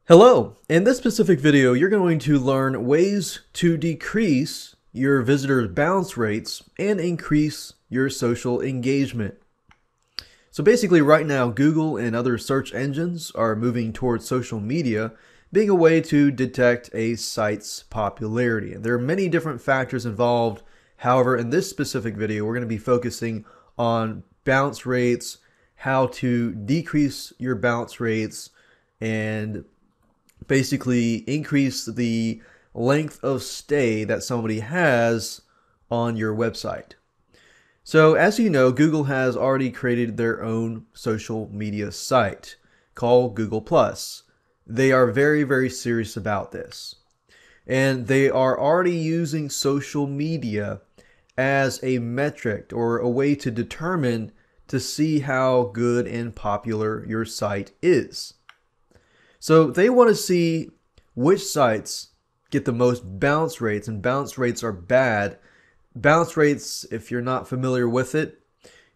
Hello! In this specific video, you're going to learn ways to decrease your visitors' bounce rates and increase your social engagement. So basically right now, Google and other search engines are moving towards social media being a way to detect a site's popularity. And there are many different factors involved. However, in this specific video, we're going to be focusing on bounce rates, how to decrease your bounce rates, and basically increase the length of stay that somebody has on your website. So as you know, Google has already created their own social media site called Google+. They are very, very serious about this. And they are already using social media as a metric or a way to determine to see how good and popular your site is. So they want to see which sites get the most bounce rates, and bounce rates are bad. Bounce rates, if you're not familiar with it,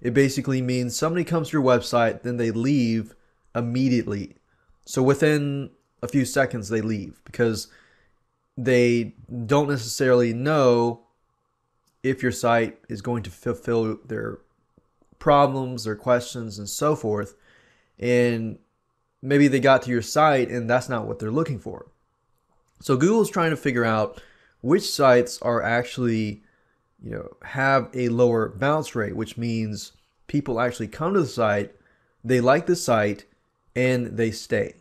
it basically means somebody comes to your website, then they leave immediately. So within a few seconds they leave because they don't necessarily know if your site is going to fulfill their problems, their questions, and so forth. And maybe they got to your site and that's not what they're looking for. So Google's trying to figure out which sites are actually, have a lower bounce rate, which means people actually come to the site, they like the site, and they stay.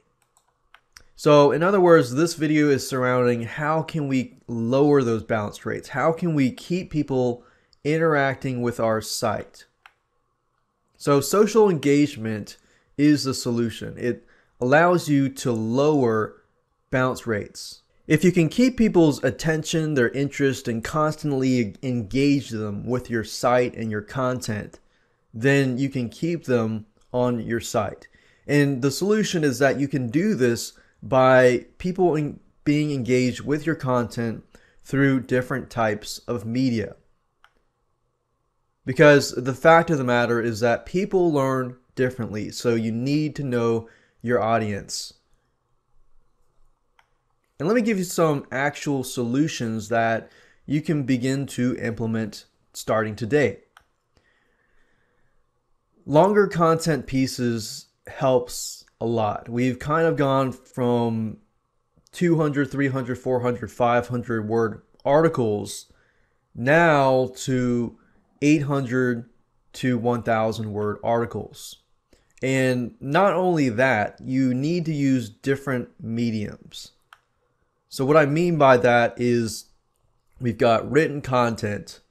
So in other words, this video is surrounding how can we lower those bounce rates? How can we keep people interacting with our site? So social engagement is the solution. It allows you to lower bounce rates. If you can keep people's attention, their interest, and constantly engage them with your site and your content, then you can keep them on your site. And the solution is that you can do this by people being engaged with your content through different types of media. Because the fact of the matter is that people learn differently, so you need to know your audience. And let me give you some actual solutions that you can begin to implement starting today. Longer content pieces helps a lot. We've kind of gone from 200, 300, 400, 500 word articles now to 800 to 1,000 word articles. And not only that, you need to use different mediums. So what I mean by that is we've got written content,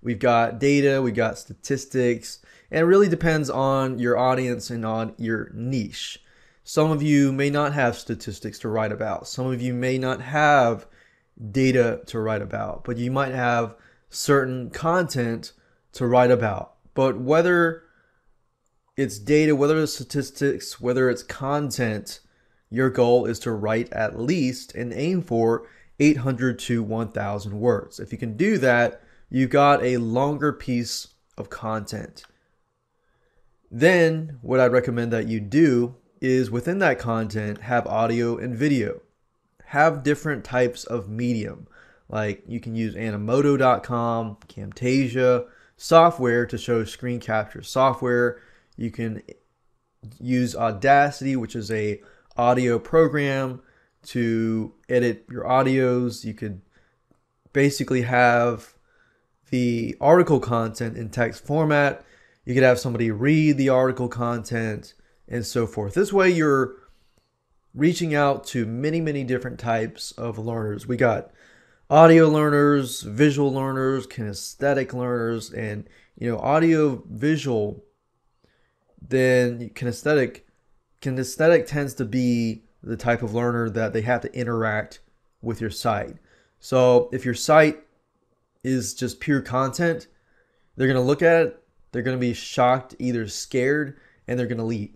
we've got data, we've got statistics, and it really depends on your audience and on your niche. Some of you may not have statistics to write about. Some of you may not have data to write about, but you might have certain content to write about. But whether it's data, whether it's statistics, whether it's content, your goal is to write at least and aim for 800 to 1,000 words. If you can do that, you've got a longer piece of content. Then what I'd recommend that you do is within that content, have audio and video. Have different types of medium. Like you can use Animoto.com, Camtasia, software to show screen capture software. You can use Audacity, which is a audio program to edit your audios. You could basically have the article content in text format. You could have somebody read the article content and so forth. This way you're reaching out to many, many different types of learners. We got audio learners, visual learners, kinesthetic learners, and audio visual, then kinesthetic tends to be the type of learner that they have to interact with your site. So if your site is just pure content, they're going to look at it, they're going to be shocked, either scared, and they're going to leave.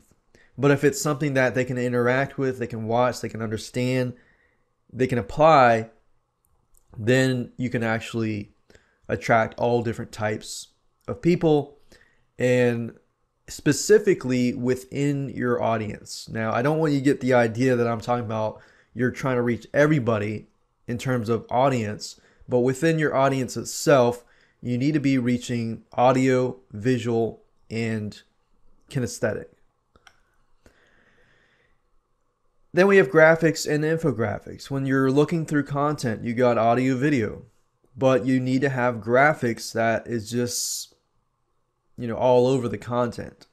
But if it's something that they can interact with, they can watch, they can understand, they can apply, then you can actually attract all different types of people. And specifically within your audience. Now, I don't want you to get the idea that I'm talking about you're trying to reach everybody in terms of audience, but within your audience itself, you need to be reaching audio, visual, and kinesthetic. Then we have graphics and infographics. When you're looking through content, you got audio, video, but you need to have graphics that is just, all over the content.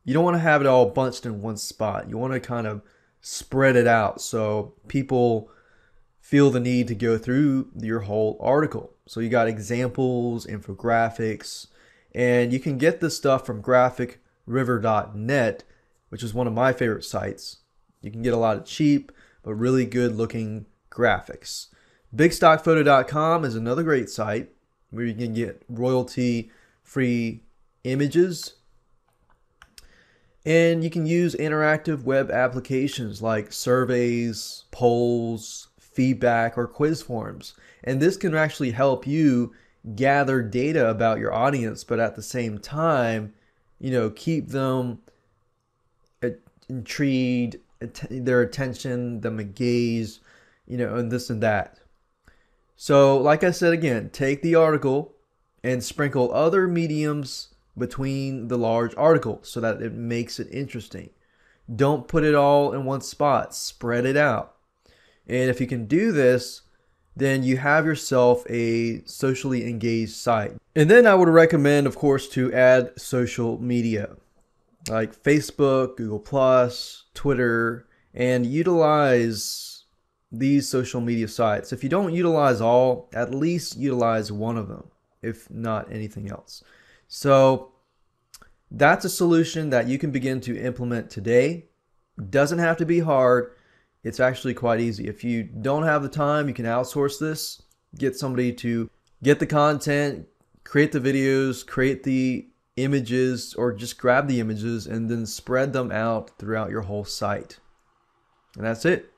You don't want to have it all bunched in one spot. You want to kind of spread it out so people feel the need to go through your whole article. So you got examples, infographics, and you can get this stuff from graphicriver.net, which is one of my favorite sites. You can get a lot of cheap but really good looking graphics. Bigstockphoto.com is another great site where you can get royalty free images, and you can use interactive web applications like surveys, polls, feedback, or quiz forms. And this can actually help you gather data about your audience, but at the same time, keep them intrigued, their attention, them engaged, and this and that. So like I said again, take the article and sprinkle other mediums between the large article so that it makes it interesting. Don't put it all in one spot. Spread it out. And if you can do this, then you have yourself a socially engaged site. And then I would recommend, of course, to add social media like Facebook, Google+, Twitter, and utilize these social media sites. If you don't utilize all, at least utilize one of them, if not anything else. So that's a solution that you can begin to implement today. Doesn't have to be hard. It's actually quite easy. If you don't have the time, you can outsource this. Get somebody to get the content, create the videos, create the images, or just grab the images and then spread them out throughout your whole site. And that's it.